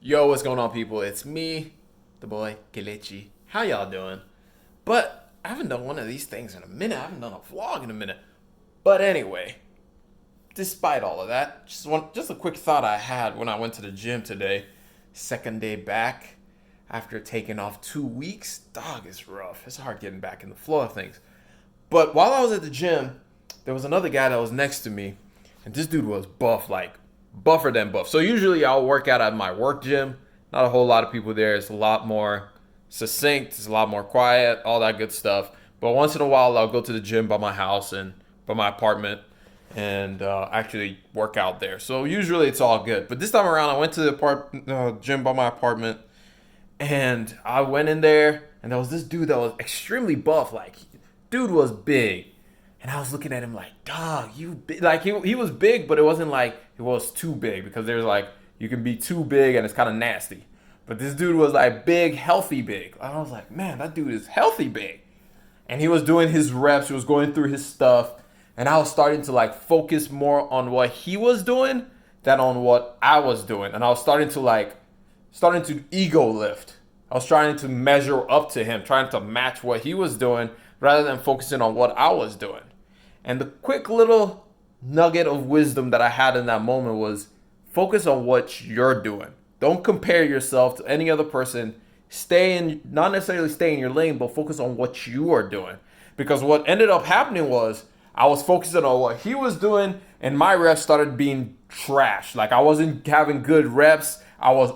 Yo, what's going on, people? It's me, the boy Kelechi. How y'all doing? But I haven't done one of these things in a minute. I haven't done a vlog in a minute. But anyway, despite all of that, just a quick thought I had when I went to the gym today. Second day back after taking off 2 weeks. Dog, it's rough. It's hard getting back in the flow of things. But while I was at the gym, there was another guy that was next to me, and this dude was buff, like buffer than buff. So usually I'll work out at my work gym. Not a whole lot of people there. It's a lot more succinct. It's a lot more quiet, all that good stuff. But once in a while, I'll go to the gym by my house and by my apartment and actually work out there. So usually it's all good. But this time around, I went to the gym by my apartment, and I went in there, and there was this dude that was extremely buff. Like, dude was big. And I was looking at him like, dog, you big. Like, he was big, but it wasn't like it was too big, because there's like, you can be too big and it's kind of nasty. But this dude was like big, healthy big. And I was like, man, that dude is healthy big. And he was doing his reps. He was going through his stuff. And I was starting to like focus more on what he was doing than on what I was doing. And I was starting to ego lift. I was trying to measure up to him, trying to match what he was doing rather than focusing on what I was doing. And the quick little nugget of wisdom that I had in that moment was focus on what you're doing. Don't compare yourself to any other person. Not necessarily stay in your lane, but focus on what you are doing. Because what ended up happening was I was focusing on what he was doing, and my reps started being trash. Like, I wasn't having good reps. I was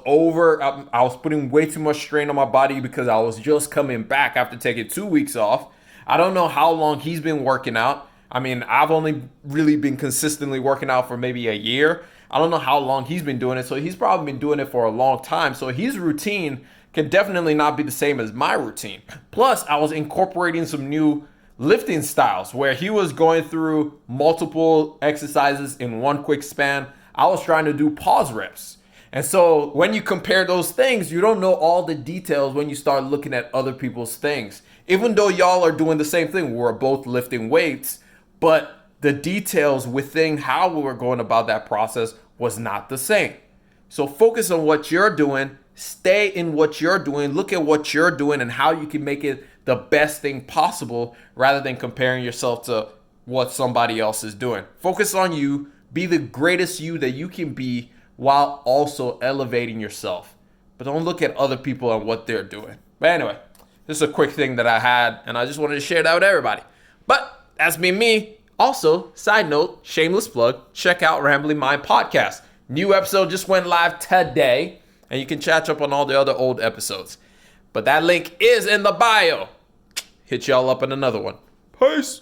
putting way too much strain on my body because I was just coming back after taking 2 weeks off. I don't know how long he's been working out. I mean, I've only really been consistently working out for maybe a year. I don't know how long he's been doing it. So he's probably been doing it for a long time. So his routine can definitely not be the same as my routine. Plus, I was incorporating some new lifting styles where he was going through multiple exercises in one quick span. I was trying to do pause reps. And so when you compare those things, you don't know all the details when you start looking at other people's things. Even though y'all are doing the same thing, we're both lifting weights, but the details within how we were going about that process was not the same. So focus on what you're doing, stay in what you're doing, look at what you're doing and how you can make it the best thing possible rather than comparing yourself to what somebody else is doing. Focus on you, be the greatest you that you can be while also elevating yourself. But don't look at other people and what they're doing. But anyway, this is a quick thing that I had, and I just wanted to share that with everybody. But that's been me. Also, side note, shameless plug, check out Rambling Mind Podcast. New episode just went live today, and you can catch up on all the other old episodes. But that link is in the bio. Hit y'all up in another one. Peace.